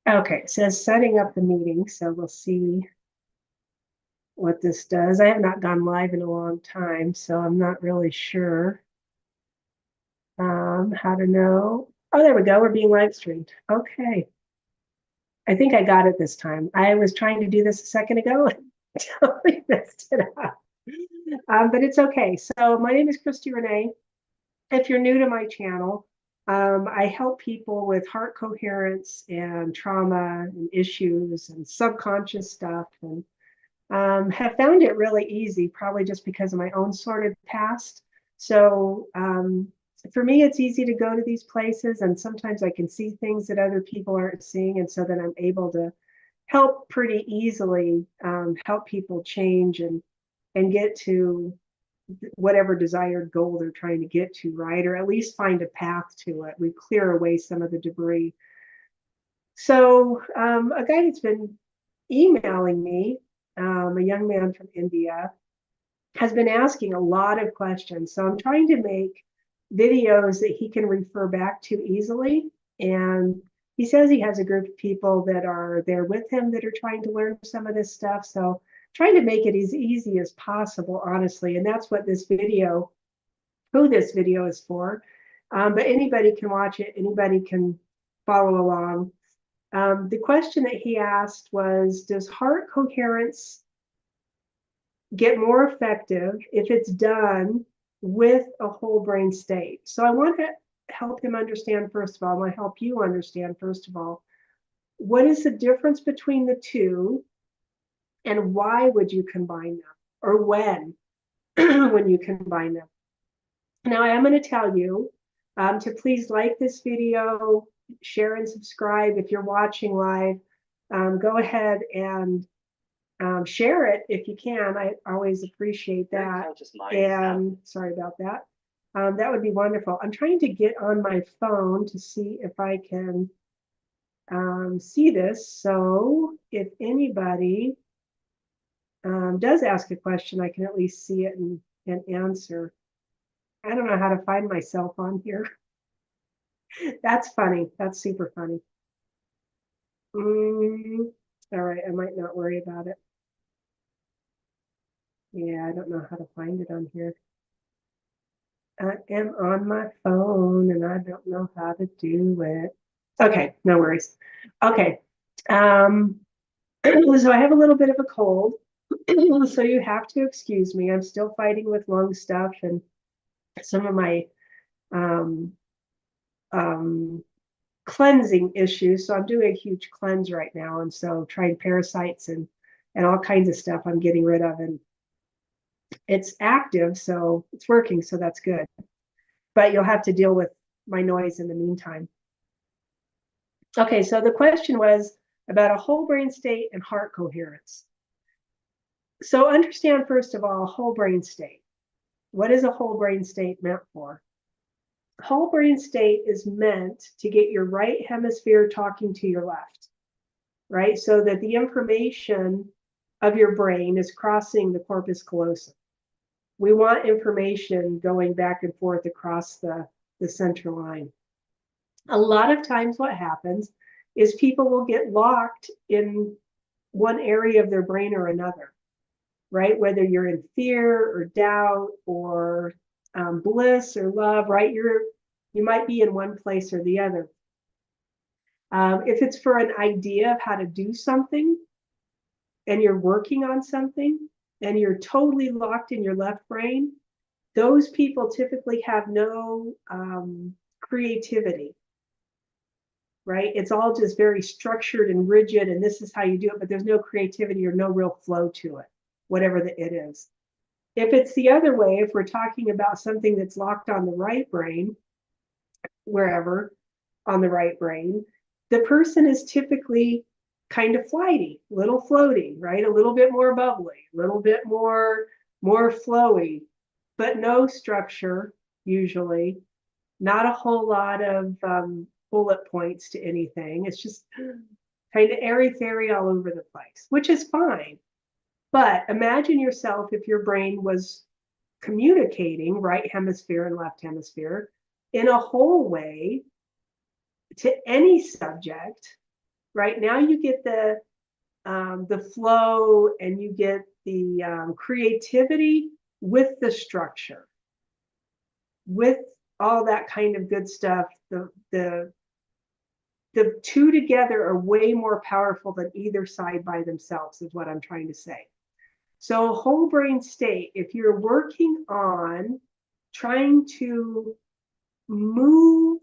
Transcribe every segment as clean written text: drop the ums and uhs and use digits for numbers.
Okay, it says setting up the meeting, so we'll see what this does. I have not gone live in a long time, so I'm not really sure how to know. Oh, there we go. We're being live streamed. Okay. I think I got it this time. I was trying to do this a second ago and totally messed it up. But it's okay. So my name is Christy Renee. If you're new to my channel, I help people with heart coherence and trauma and issues and subconscious stuff, and have found it really easy, probably just because of my own sordid past. So for me, it's easy to go to these places, and sometimes I can see things that other people aren't seeing, and so then I'm able to help pretty easily, help people change and get to whatever desired goal they're trying to get to, right? Or at least find a path to it. We clear away some of the debris. So a guy that's been emailing me, a young man from India, has been asking a lot of questions. So I'm trying to make videos that he can refer back to easily. And he says he has a group of people that are there with him that are trying to learn some of this stuff. So trying to make it as easy as possible, honestly. And that's what this video, who this video is for. But anybody can watch it. Anybody can follow along. The question that he asked was, does heart coherence get more effective if it's done with a whole brain state? So I want to help him understand, first of all, I want to help you understand, first of all, what is the difference between the two and why would you combine them, or when, when you combine them. Now, I am going to tell you to please like this video, share and subscribe. If you're watching live, go ahead and share it if you can. I always appreciate that. And sorry about that. That would be wonderful. I'm trying to get on my phone to see if I can see this. So if anybody does ask a question, I can at least see it and answer. I don't know how to find myself on here. That's funny. That's super funny. All right, I might not worry about it. Yeah, I don't know how to find it on here. I am on my phone and I don't know how to do it. Okay, no worries. Okay. So I have a little bit of a cold. So you have to excuse me. I'm still fighting with lung stuff and some of my um, um, cleansing issues. So I'm doing a huge cleanse right now. And so trying parasites and all kinds of stuff I'm getting rid of. And it's active, so it's working. So that's good. But you'll have to deal with my noise in the meantime. Okay, so the question was about a whole brain state and heart coherence. So understand, first of all, a whole brain state. What is a whole brain state meant for? Whole brain state is meant to get your right hemisphere talking to your left, right? So that the information of your brain is crossing the corpus callosum. We want information going back and forth across the center line. A lot of times what happens is people will get locked in one area of their brain or another, right? Whether you're in fear or doubt or bliss or love, right? You might be in one place or the other. If it's for an idea of how to do something and you're working on something and you're totally locked in your left brain, those people typically have no creativity, right? It's all just very structured and rigid, and this is how you do it, but there's no creativity or no real flow to it, whatever it is. If it's the other way, if we're talking about something that's locked on the right brain, wherever on the right brain, the person is typically kind of flighty, a little floaty, right? A little bit more bubbly, a little bit more flowy, but no structure usually, not a whole lot of bullet points to anything. It's just kind of airy-fairy all over the place, which is fine. But imagine yourself if your brain was communicating right hemisphere and left hemisphere in a whole way to any subject right? Now you get the flow, and you get the creativity with the structure, with all that kind of good stuff. The two together are way more powerful than either side by themselves, is what I'm trying to say. So whole brain state, if you're working on trying to move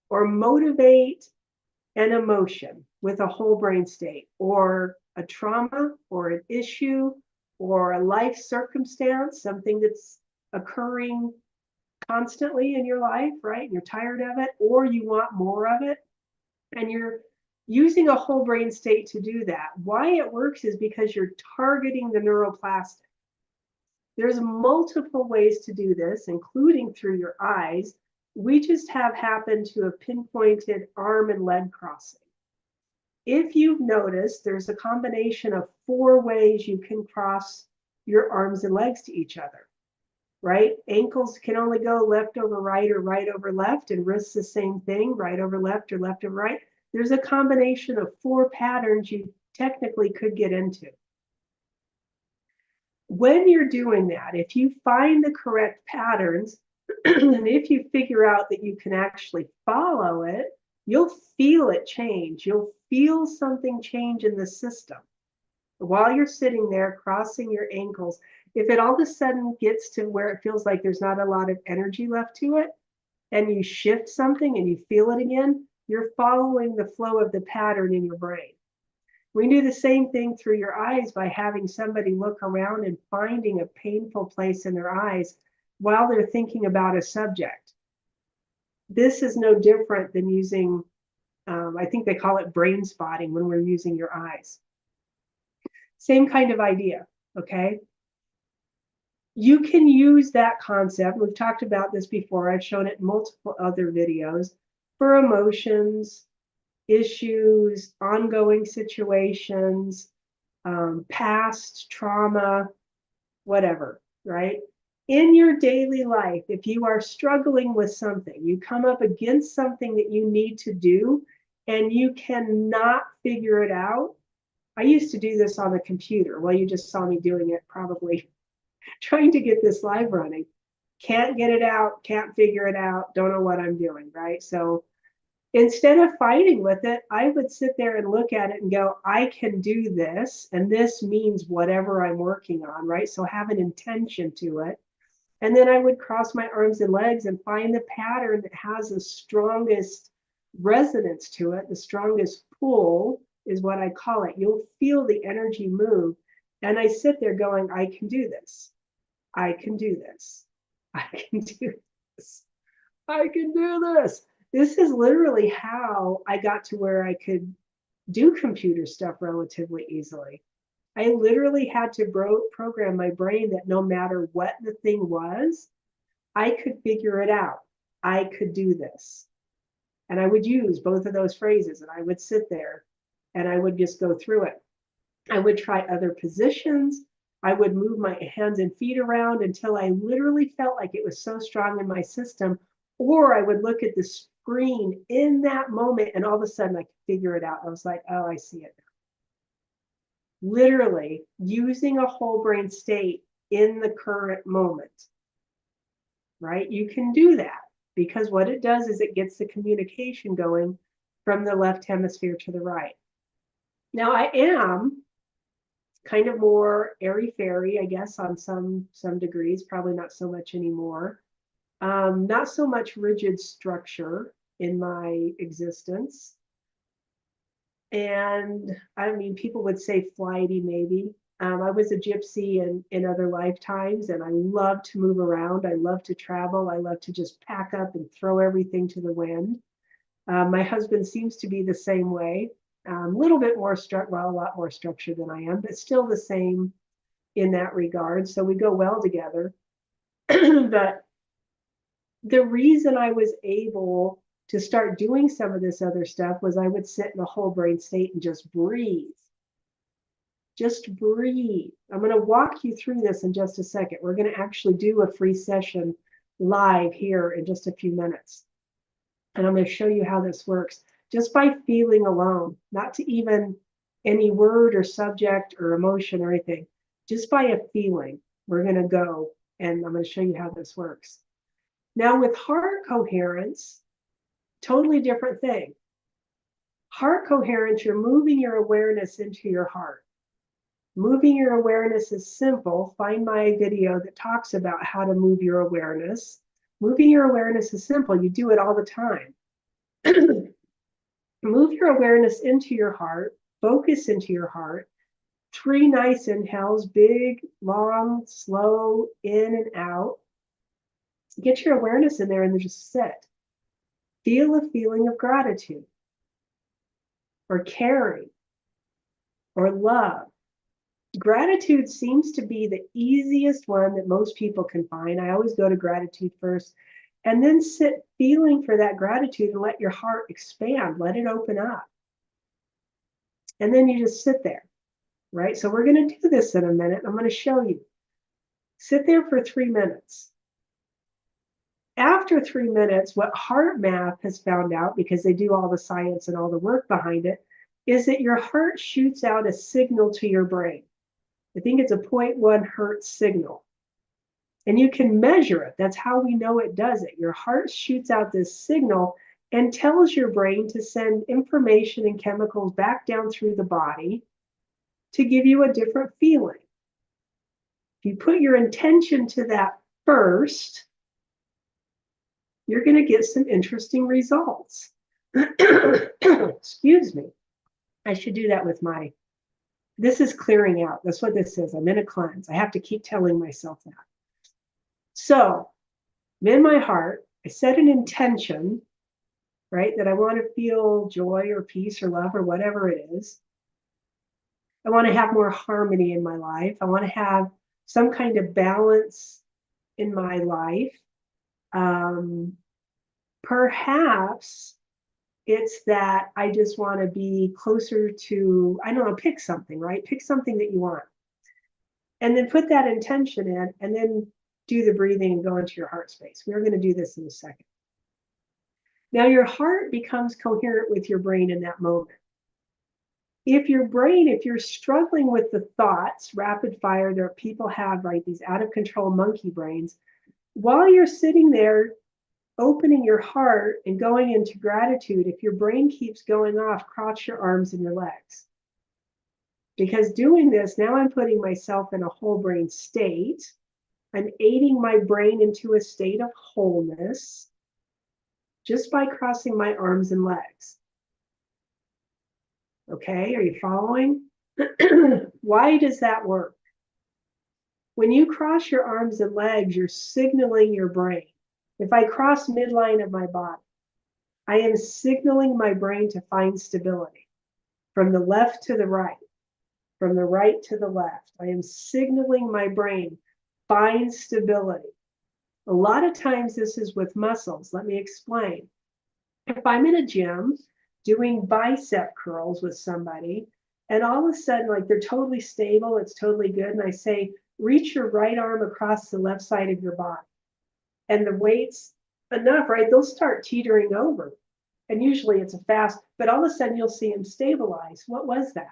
or motivate an emotion with a whole brain state, or a trauma, or an issue, or a life circumstance, something that's occurring constantly in your life, right? And you're tired of it, or you want more of it, and you're using a whole brain state to do that. Why it works is because you're targeting the neuroplastic. There's multiple ways to do this, including through your eyes. We just have happened to have pinpointed arm and leg crossing. If you've noticed, there's a combination of 4 ways you can cross your arms and legs to each other, right? Ankles can only go left over right or right over left, and wrists the same thing, right over left or left over right. There's a combination of 4 patterns you technically could get into. When you're doing that, if you find the correct patterns, and if you figure out that you can actually follow it, you'll feel it change. You'll feel something change in the system. While you're sitting there crossing your ankles, if it all of a sudden gets to where it feels like there's not a lot of energy left to it, and you shift something and you feel it again, you're following the flow of the pattern in your brain. We do the same thing through your eyes by having somebody look around and finding a painful place in their eyes while they're thinking about a subject. This is no different than using, I think they call it brain spotting when we're using your eyes. Same kind of idea, okay? You can use that concept. We've talked about this before. I've shown it in multiple other videos for emotions, issues, ongoing situations, past trauma, whatever, right? In your daily life, if you are struggling with something, you come up against something that you need to do and you cannot figure it out. I used to do this on the computer. Well, you just saw me doing it probably trying to get this live running. Can't get it out, can't figure it out, don't know what I'm doing, right? So instead of fighting with it, I would sit there and look at it and go, I can do this, and this means whatever I'm working on, right? So have an intention to it. And then I would cross my arms and legs and find the pattern that has the strongest resonance to it, the strongest pull is what I call it. You'll feel the energy move. And I sit there going, I can do this. I can do this. I can do this. I can do this. This is literally how I got to where I could do computer stuff relatively easily. I literally had to program my brain that no matter what the thing was, I could figure it out. I could do this. And I would use both of those phrases, and I would sit there and I would just go through it. I would try other positions. I would move my hands and feet around until I literally felt like it was so strong in my system. Or I would look at the screen in that moment and all of a sudden I could figure it out. I was like, oh, I see it now. Literally using a whole brain state in the current moment, right? You can do that because what it does is it gets the communication going from the left hemisphere to the right. Now I am kind of more airy-fairy, I guess, on some degrees, probably not so much anymore. Not so much rigid structure in my existence. And I mean, people would say flighty maybe. I was a gypsy in other lifetimes, and I love to move around. I love to travel. I love to just pack up and throw everything to the wind. My husband seems to be the same way. A little bit more well, a lot more structured than I am, but still the same in that regard. So we go well together. But the reason I was able to start doing some of this other stuff was I would sit in a whole brain state and just breathe. Just breathe. I'm going to walk you through this in just a second. We're going to actually do a free session live here in just a few minutes. And I'm going to show you how this works. just by feeling alone, not to even any word or subject or emotion or anything, just by a feeling. We're going to go, and I'm going to show you how this works. Now with heart coherence, totally different thing. Heart coherence, you're moving your awareness into your heart. Moving your awareness is simple. Find my video that talks about how to move your awareness. Moving your awareness is simple. You do it all the time. Move your awareness into your heart. Focus into your heart. 3 nice inhales, big, long, slow, in and out. Get your awareness in there and then just sit. Feel a feeling of gratitude or caring or love. Gratitude seems to be the easiest one that most people can find. I always go to gratitude first, and then sit feeling for that gratitude and let your heart expand, let it open up. And then you just sit there, right? So we're going to do this in a minute. I'm going to show you. Sit there for 3 minutes. After 3 minutes, what Heart Math has found out, because they do all the science and all the work behind it, is that your heart shoots out a signal to your brain. I think it's a 0.1 hertz signal. And you can measure it. That's how we know it does it. Your heart shoots out this signal and tells your brain to send information and chemicals back down through the body to give you a different feeling. If you put your intention to that first, you're going to get some interesting results. Excuse me. I should do that with my, this is clearing out. That's what this is. I'm in a cleanse. I have to keep telling myself that. So I'm in my heart. I set an intention, right? That I want to feel joy or peace or love or whatever it is. I want to have more harmony in my life. I want to have some kind of balance in my life. Perhaps it's that I just want to be closer to, I don't know, pick something, right? Pick something that you want. And then put that intention in, and then do the breathing and go into your heart space. We're going to do this in a second. Now your heart becomes coherent with your brain in that moment. If you're struggling with the thoughts, rapid fire, there are people have, right, these out of control monkey brains, while you're sitting there opening your heart and going into gratitude, if your brain keeps going off, cross your arms and your legs. Because doing this, now I'm putting myself in a whole brain state. I'm aiding my brain into a state of wholeness just by crossing my arms and legs. Okay, are you following? Why does that work? When you cross your arms and legs, you're signaling your brain. If I cross midline of my body, I am signaling my brain to find stability from the left to the right, from the right to the left. I am signaling my brain, find stability. A lot of times this is with muscles. Let me explain. If I'm in a gym doing bicep curls with somebody, and all of a sudden, like, they're totally stable, it's totally good, and I say, reach your right arm across the left side of your body. And the weight's enough, right? They'll start teetering over. And usually it's a fast, but all of a sudden you'll see them stabilize. What was that?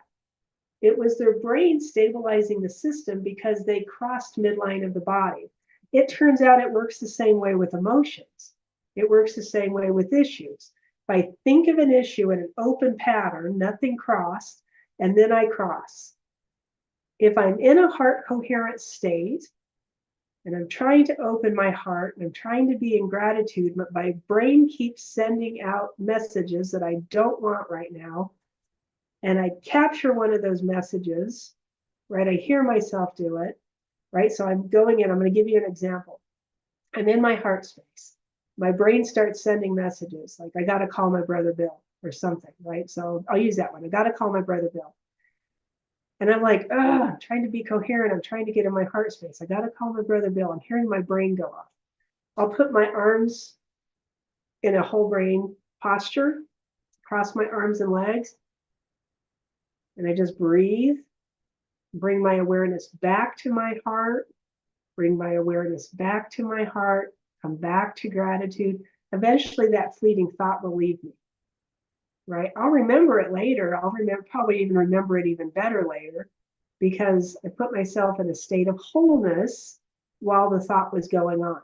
It was their brain stabilizing the system because they crossed midline of the body. It turns out it works the same way with emotions. It works the same way with issues. If I think of an issue in an open pattern, nothing crossed, and then I cross. If I'm in a heart coherent state, and I'm trying to open my heart, and I'm trying to be in gratitude, but my brain keeps sending out messages that I don't want right now, and I capture one of those messages, right? I hear myself do it, right? So I'm going in, I'm going to give you an example. I'm in my heart space. My brain starts sending messages, like I got to call my brother Bill or something, right? So I'll use that one. I got to call my brother Bill. And I'm like, I'm trying to be coherent. I'm trying to get in my heart space. I got to call my brother Bill. I'm hearing my brain go off. I'll put my arms in a whole brain posture, cross my arms and legs, and I just breathe, bring my awareness back to my heart, bring my awareness back to my heart, come back to gratitude. Eventually that fleeting thought will leave me. right? I'll remember it later. I'll probably even remember it even better later because I put myself in a state of wholeness while the thought was going on.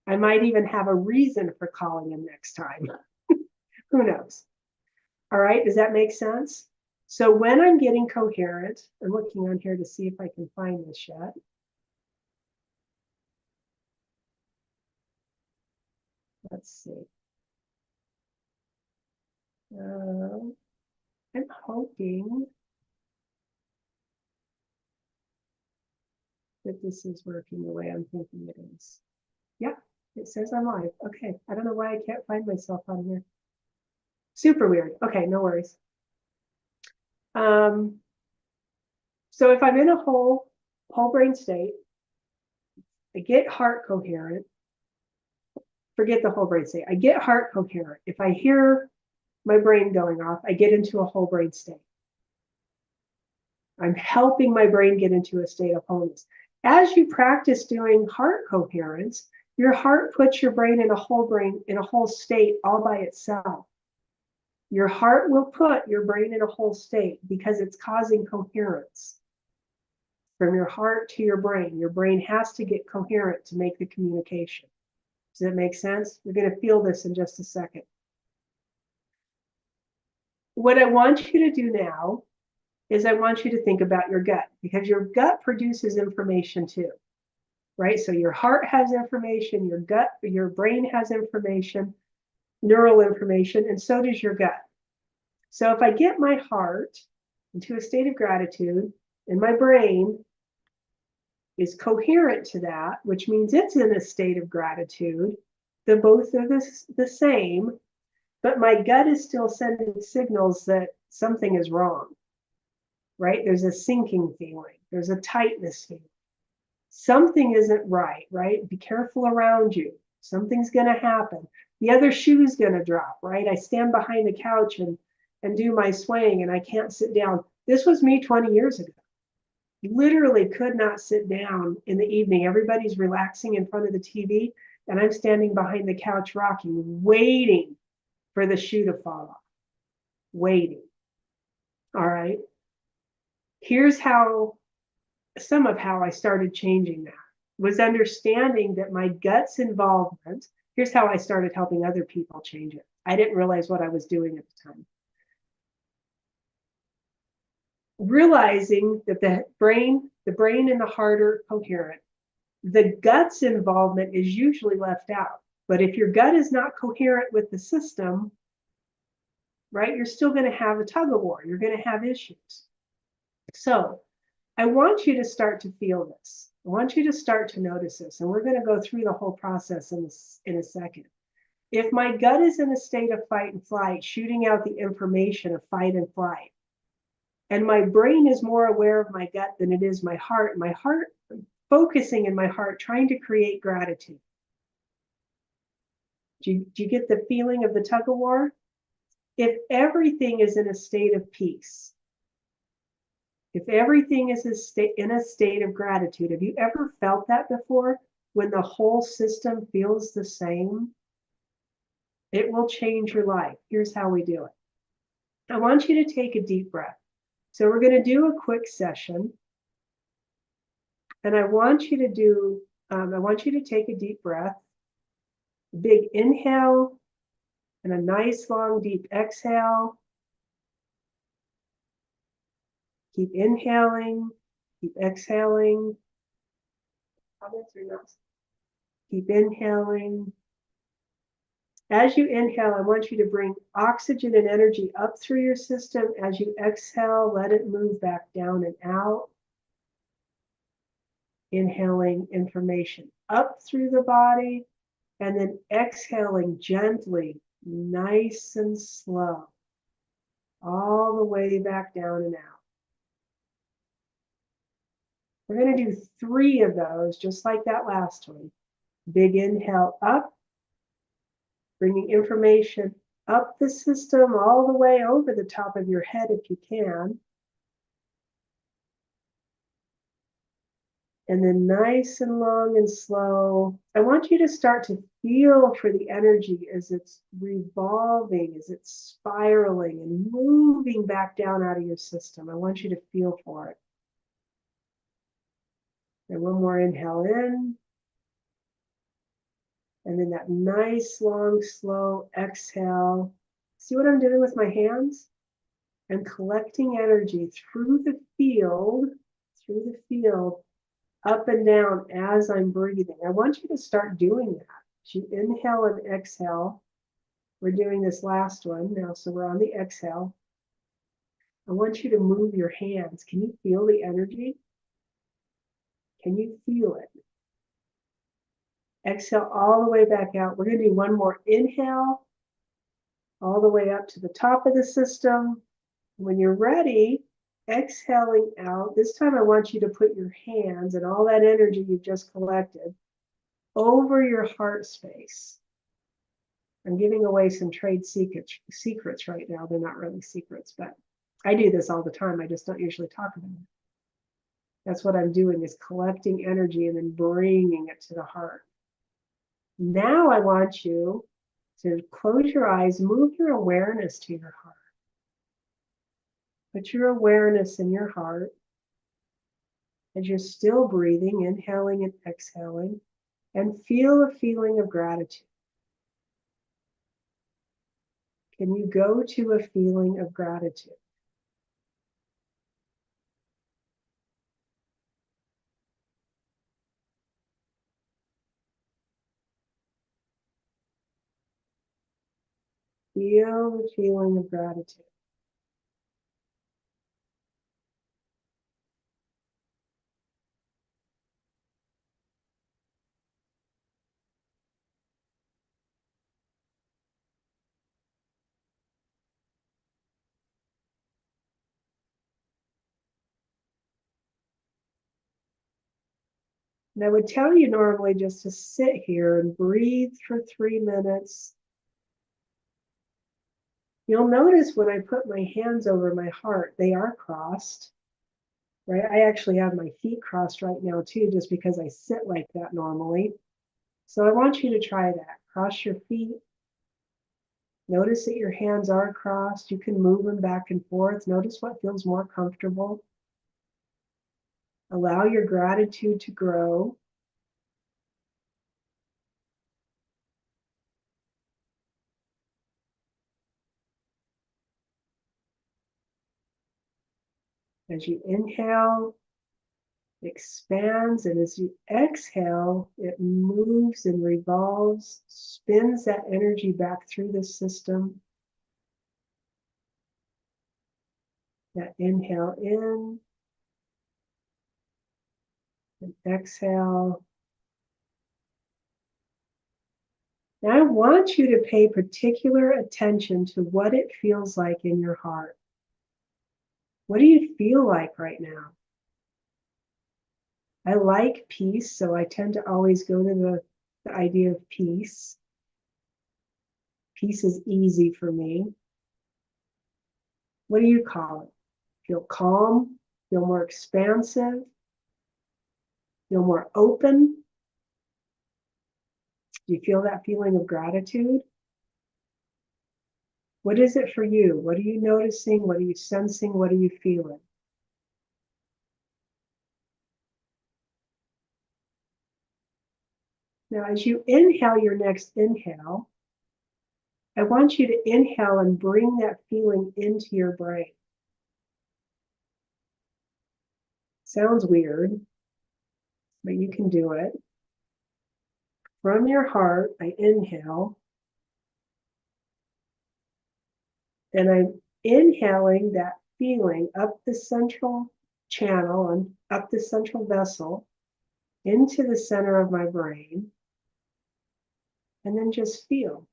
I might even have a reason for calling him next time. Who knows? All right, does that make sense? So when I'm getting coherent, I'm looking on here to see if I can find this yet. Let's see. I'm hoping that this is working the way I'm thinking it is. Yep, it says I'm live. Okay, I don't know why I can't find myself on here. Super weird. Okay, no worries. So if I'm in a whole brain state, I get heart coherent. Forget the whole brain state. I get heart coherent. If I hear my brain going off, I get into a whole brain state. I'm helping my brain get into a state of wholeness. As you practice doing heart coherence, your heart puts your brain in a whole state all by itself. Your heart will put your brain in a whole state because it's causing coherence. From your heart to your brain has to get coherent to make the communication. Does that make sense? You're going to feel this in just a second. What I want you to do now is I want you to think about your gut, because your gut produces information too, right? So your heart has information, your brain has information, neural information, and so does your gut. So if I get my heart into a state of gratitude and my brain is coherent to that, which means it's in a state of gratitude, then both are the same, but my gut is still sending signals that something is wrong, right? There's a sinking feeling. There's a tightness feeling. Something isn't right, right? Be careful around you. Something's going to happen. The other shoe's going to drop, right? I stand behind the couch and do my swaying and I can't sit down. This was me 20 years ago. Literally could not sit down in the evening. Everybody's relaxing in front of the TV and I'm standing behind the couch rocking, waiting for the shoe to fall off. Waiting. All right. Here's some of how I started changing that was understanding that my gut's involvement. Here's how I started helping other people change it. I didn't realize what I was doing at the time. Realizing that the brain and the heart are coherent. The gut's involvement is usually left out. But if your gut is not coherent with the system, right, you're still going to have a tug of war. You're going to have issues. So I want you to start to feel this. I want you to start to notice this. And we're going to go through the whole process in a second. If my gut is in a state of fight and flight, shooting out the information of fight and flight, and my brain is more aware of my gut than it is my heart focusing in my heart, trying to create gratitude. Do you get the feeling of the tug of war? If everything is in a state of peace, if everything is in a state of gratitude, have you ever felt that before? When the whole system feels the same, it will change your life. Here's how we do it. I want you to take a deep breath. So we're going to do a quick session. And I want you to take a deep breath, big inhale, and a nice long deep exhale. Keep inhaling, keep exhaling. Keep inhaling. As you inhale, I want you to bring oxygen and energy up through your system. As you exhale, let it move back down and out. Inhaling information up through the body, and then exhaling gently, nice and slow, all the way back down and out. We're going to do 3 of those, just like that last one. Big inhale up, bringing information up the system, all the way over the top of your head if you can. And then nice and long and slow. I want you to start to feel for the energy as it's revolving, as it's spiraling and moving back down out of your system. I want you to feel for it. And one more inhale in. And then that nice, long, slow exhale. See what I'm doing with my hands? I'm collecting energy through the field, up and down as I'm breathing. I want you to start doing that. As you inhale and exhale, we're doing this last one now, so we're on the exhale. I want you to move your hands. Can you feel the energy? Can you feel it? Exhale all the way back out. We're going to do one more inhale, all the way up to the top of the system. When you're ready, exhaling out. This time I want you to put your hands and all that energy you've just collected over your heart space. I'm giving away some trade secrets right now. They're not really secrets, but I do this all the time. I just don't usually talk about it. That's what I'm doing, is collecting energy and then bringing it to the heart. Now I want you to close your eyes, move your awareness to your heart. Put your awareness in your heart as you're still breathing, inhaling and exhaling, and feel a feeling of gratitude. Can you go to a feeling of gratitude? Feel the feeling of gratitude. And I would tell you normally just to sit here and breathe for 3 minutes. You'll notice when I put my hands over my heart, they are crossed, right? I actually have my feet crossed right now too, just because I sit like that normally. So I want you to try that. Cross your feet. Notice that your hands are crossed. You can move them back and forth. Notice what feels more comfortable. Allow your gratitude to grow. As you inhale, it expands, and as you exhale, it moves and revolves, spins that energy back through the system. That inhale in and exhale. Now I want you to pay particular attention to what it feels like in your heart. What do you feel like right now? I like peace, so I tend to always go to the idea of peace. Peace is easy for me. What do you call it? Feel calm, feel more expansive, feel more open. Do you feel that feeling of gratitude? What is it for you? What are you noticing? What are you sensing? What are you feeling? Now, as you inhale your next inhale, I want you to inhale and bring that feeling into your brain. Sounds weird, but you can do it. From your heart, I inhale, and I'm inhaling that feeling up the central channel and up the central vessel into the center of my brain, and then just feel.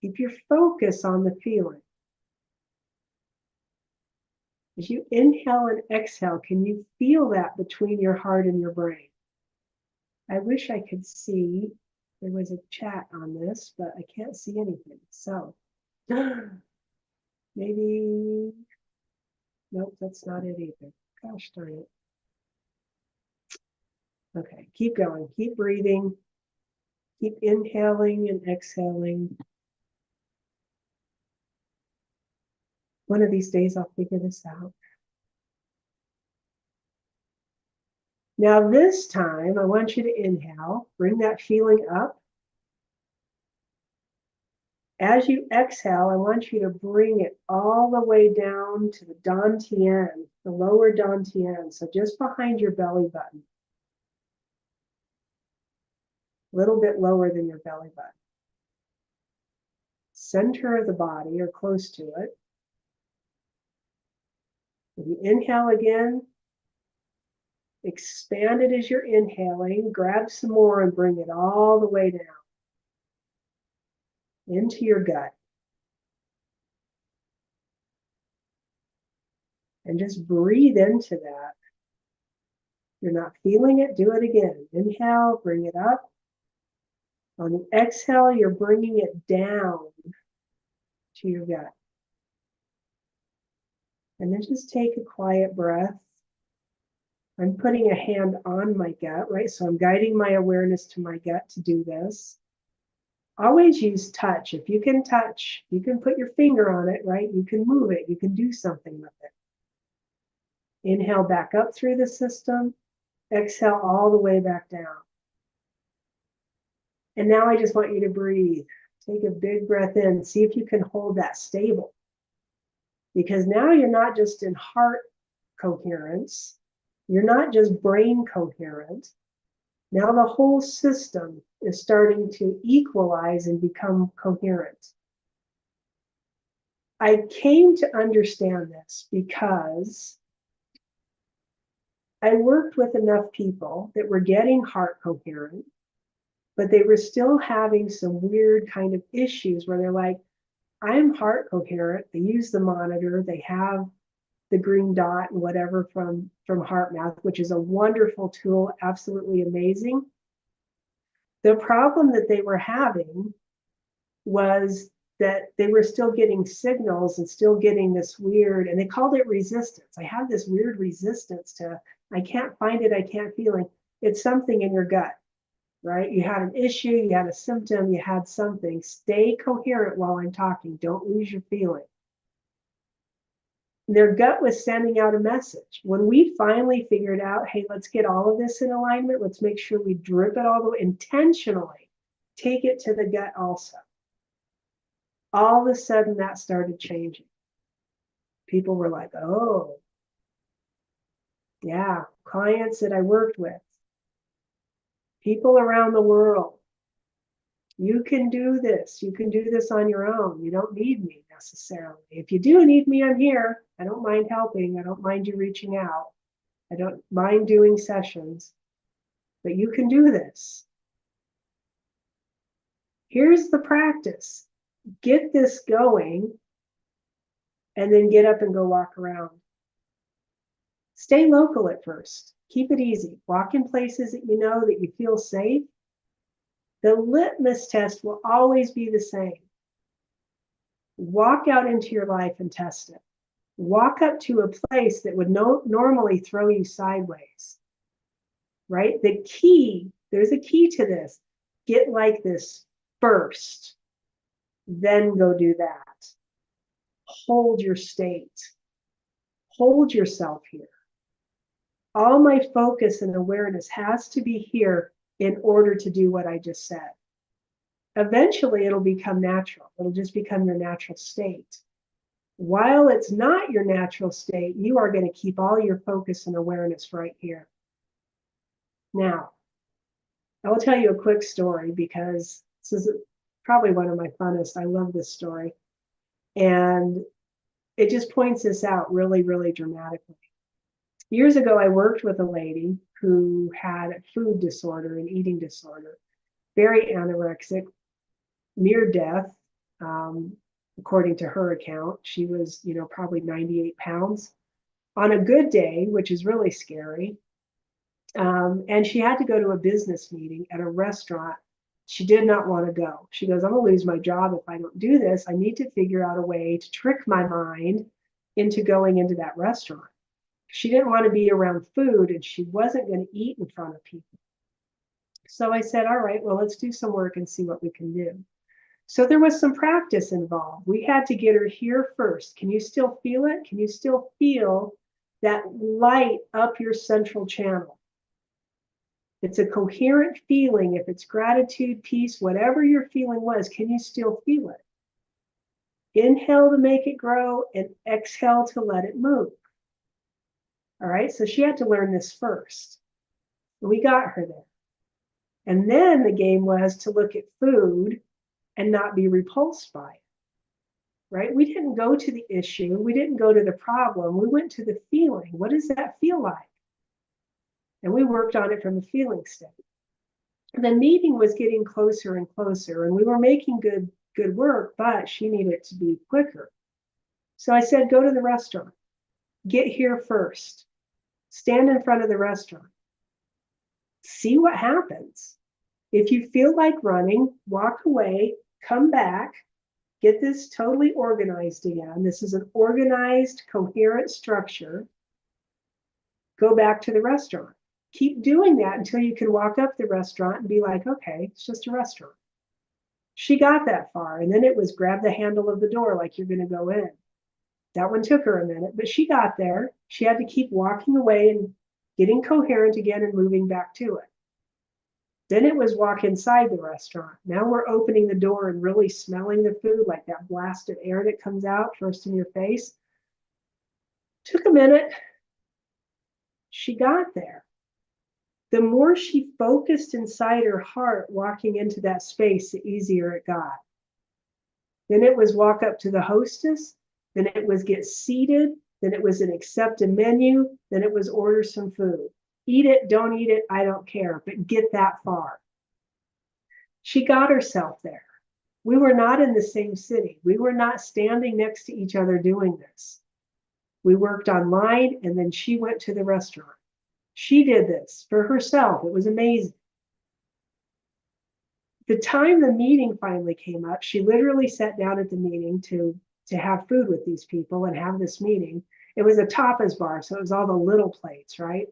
Keep your focus on the feeling. As you inhale and exhale, can you feel that between your heart and your brain? I wish I could see. There was a chat on this, but I can't see anything. So Maybe, nope, that's not it either. Gosh darn it. Okay, keep going, keep breathing, keep inhaling and exhaling. One of these days I'll figure this out. Now this time I want you to inhale, bring that feeling up. As you exhale, I want you to bring it all the way down to the dantian, the lower dantian, so just behind your belly button. A little bit lower than your belly button. Center of the body or close to it. If you inhale again, expand it as you're inhaling, grab some more and bring it all the way down into your gut. And just breathe into that. You're not feeling it, do it again. Inhale, bring it up. On the exhale, you're bringing it down to your gut. And then just take a quiet breath. I'm putting a hand on my gut, right? So I'm guiding my awareness to my gut to do this. Always use touch. If you can touch, you can put your finger on it, right? You can move it. You can do something with it. Inhale back up through the system. Exhale all the way back down. And now I just want you to breathe. Take a big breath in. See if you can hold that stable. Because now you're not just in heart coherence. You're not just brain coherent. Now the whole system is starting to equalize and become coherent. I came to understand this because I worked with enough people that were getting heart coherent, but they were still having some weird kind of issues where they're like, I'm heart coherent. They use the monitor. They have the green dot and whatever from HeartMath, which is a wonderful tool, absolutely amazing. The problem that they were having was that they were still getting signals and still getting this weird, and they called it resistance. I have this weird resistance to, I can't find it, I can't feel it. It's something in your gut, right? You had an issue, you had a symptom, you had something. Stay coherent while I'm talking. Don't lose your feeling. Their gut was sending out a message. When we finally figured out, hey, let's get all of this in alignment. Let's make sure we drip it all the way, intentionally take it to the gut also. All of a sudden that started changing. People were like, oh, yeah, clients that I worked with, people around the world, you can do this. You can do this on your own. You don't need me necessarily. If you do need me, I'm here. I don't mind helping. I don't mind you reaching out. I don't mind doing sessions, but you can do this. Here's the practice. Get this going and then get up and go walk around. Stay local at first. Keep it easy. Walk in places that you know that you feel safe. The litmus test will always be the same. Walk out into your life and test it. Walk up to a place that would normally throw you sideways, right? The key, there's a key to this. Get like this first, then go do that. Hold your state. Hold yourself here. All my focus and awareness has to be here in order to do what I just said. Eventually, it'll become natural. It'll just become your natural state. While it's not your natural state, you are going to keep all your focus and awareness right here. Now, I will tell you a quick story because this is probably one of my funnest. I love this story. And it just points this out really, really dramatically. Years ago, I worked with a lady who had a food disorder, an eating disorder, very anorexic, near death, according to her account. She was, probably 98 pounds on a good day, which is really scary. And she had to go to a business meeting at a restaurant She did not want to go. She goes, I'm going to lose my job if I don't do this. I need to figure out a way to trick my mind into going into that restaurant. She didn't want to be around food, and she wasn't going to eat in front of people. So I said, all right, well, let's do some work and see what we can do. So there was some practice involved. We had to get her here first. Can you still feel it? Can you still feel that light up your central channel? It's a coherent feeling. If it's gratitude, peace, whatever your feeling was, can you still feel it? Inhale to make it grow and exhale to let it move. All right, so she had to learn this first. We got her there. And then the game was to look at food and not be repulsed by it, right? We didn't go to the issue. We didn't go to the problem. We went to the feeling. What does that feel like? And we worked on it from a feeling state. The meeting was getting closer and closer, and we were making good work, but she needed to be quicker. So I said, go to the restaurant. Get here first. Stand in front of the restaurant. See what happens. If you feel like running, walk away, come back, get this totally organized again. This is an organized, coherent structure. Go back to the restaurant. Keep doing that until you can walk up the restaurant and be like, okay, it's just a restaurant. She got that far, and then it was grab the handle of the door like you're going to go in. That one took her a minute, but she got there. She had to keep walking away and getting coherent again and moving back to it. Then it was walk inside the restaurant. Now we're opening the door and really smelling the food, like that blasted air that comes out first in your face. Took a minute. She got there. The more she focused inside her heart, walking into that space, the easier it got. Then it was walk up to the hostess. Then it was get seated. Then it was an accept a menu. Then it was order some food. Eat it, don't eat it, I don't care, but get that far. She got herself there. We were not in the same city. We were not standing next to each other doing this. We worked online, and then she went to the restaurant. She did this for herself. It was amazing. The time the meeting finally came up, she literally sat down at the meeting to have food with these people and have this meeting. It was a tapas bar, so it was all the little plates, right?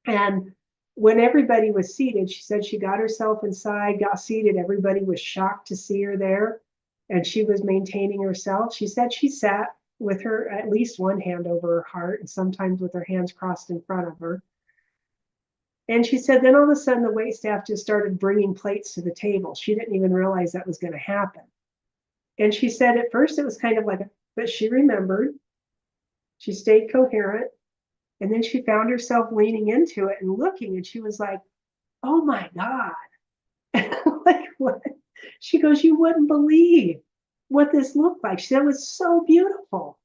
And when everybody was seated, she said she got herself inside, got seated. Everybody was shocked to see her there, and she was maintaining herself. She said she sat with her at least one hand over her heart and sometimes with her hands crossed in front of her. And she said then all of a sudden the waitstaff just started bringing plates to the table. She didn't even realize that was going to happen. And she said at first it was kind of like, but she remembered. She stayed coherent. And then she found herself leaning into it and looking, and she was like, oh my God. Like what? She goes, you wouldn't believe what this looked like. She said it was so beautiful.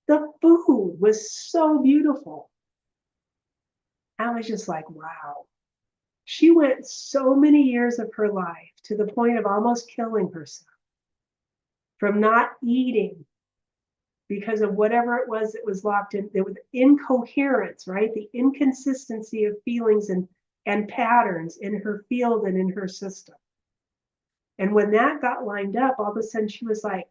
The food was so beautiful. I was just like, wow. She went so many years of her life to the point of almost killing herself from not eating because of whatever it was that was locked in. There was incoherence, right? The inconsistency of feelings and patterns in her field and in her system. And when that got lined up, all of a sudden she was like,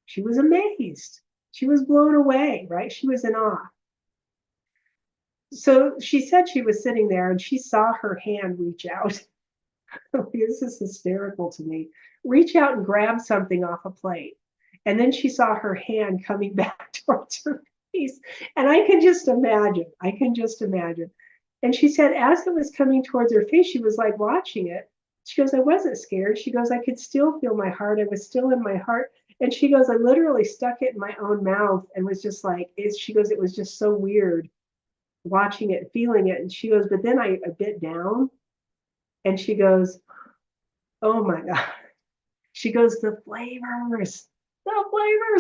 she was amazed. She was blown away, right? She was in awe. So she said she was sitting there and she saw her hand reach out. This is hysterical to me. Reach out and grab something off a plate. And then she saw her hand coming back towards her face. And I can just imagine. And she said, as it was coming towards her face, she was like watching it. She goes, I wasn't scared. She goes, I could still feel my heart. I was still in my heart. And she goes, I literally stuck it in my own mouth and was just like, she goes, it was just so weird watching it, feeling it. And she goes, but then I bit down. And she goes, oh my God. She goes, the flavors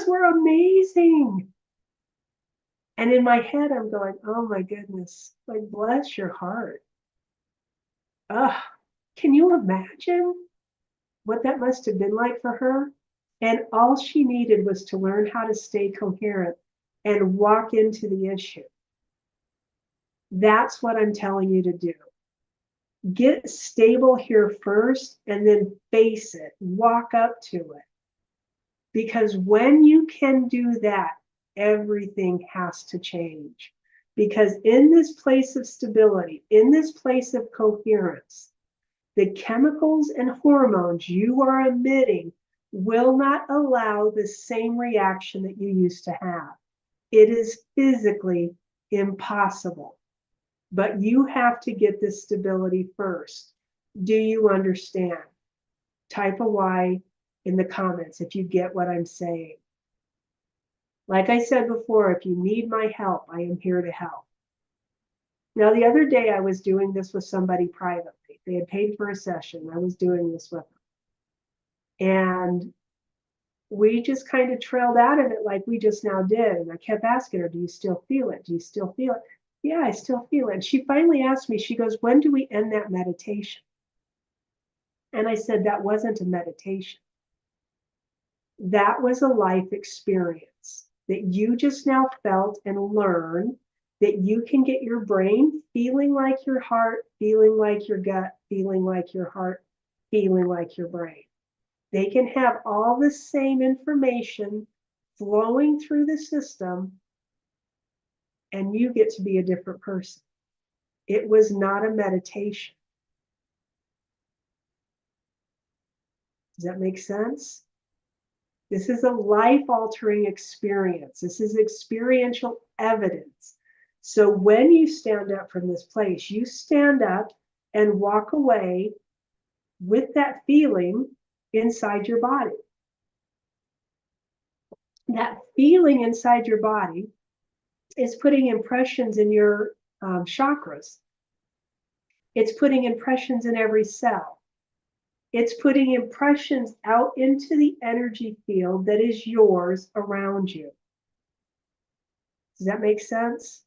were amazing. And in my head, I'm going, oh my goodness, like bless your heart. Can you imagine what that must have been like for her? And all she needed was to learn how to stay coherent and walk into the issue. That's what I'm telling you to do. Get stable here first and then face it, walk up to it. Because when you can do that, everything has to change. Because in this place of stability, in this place of coherence, the chemicals and hormones you are emitting will not allow the same reaction that you used to have. It is physically impossible. But you have to get this stability first. Do you understand? Type a Y in the comments if you get what I'm saying. Like I said before, if you need my help, I am here to help. Now, the other day I was doing this with somebody privately. They had paid for a session. I was doing this with them. And we just kind of trailed out of it like we just now did. And I kept asking her, do you still feel it? Do you still feel it? Yeah, I still feel it. And she finally asked me, she goes, when do we end that meditation? And I said, that wasn't a meditation. That was a life experience that you just now felt and learned that you can get your brain feeling like your heart, feeling like your gut, feeling like your heart, feeling like your brain. They can have all the same information flowing through the system, and you get to be a different person. It was not a meditation. Does that make sense? This is a life-altering experience. This is experiential evidence. So when you stand up from this place, you stand up and walk away with that feeling inside your body. That feeling inside your body is putting impressions in your chakras. It's putting impressions in every cell. It's putting impressions out into the energy field that is yours around you. Does that make sense?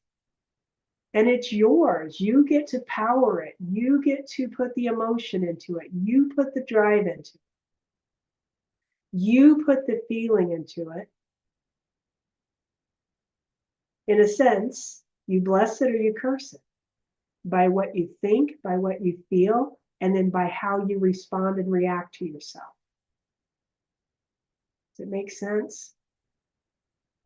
And it's yours. You get to power it. You get to put the emotion into it. You put the drive into it. You put the feeling into it. In a sense, you bless it or you curse it by what you think, by what you feel, and then by how you respond and react to yourself. Does it make sense?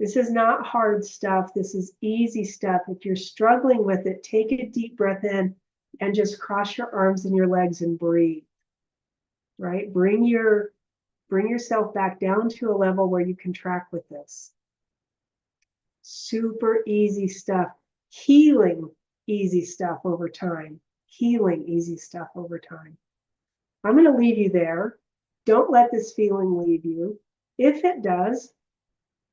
This is not hard stuff. This is easy stuff. If you're struggling with it, take a deep breath in and just cross your arms and your legs and breathe. Right? Bring yourself back down to a level where you can track with this. Super easy stuff. Healing easy stuff over time. Healing easy stuff over time. I'm going to leave you there. Don't let this feeling leave you. If it does,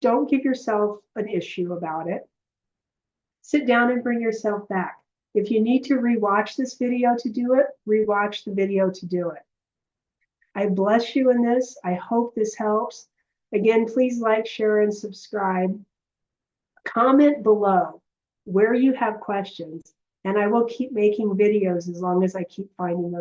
don't give yourself an issue about it. Sit down and bring yourself back. If you need to rewatch this video to do it, rewatch the video to do it. I bless you in this. I hope this helps. Again, please like, share, and subscribe. Comment below where you have questions, and I will keep making videos as long as I keep finding those.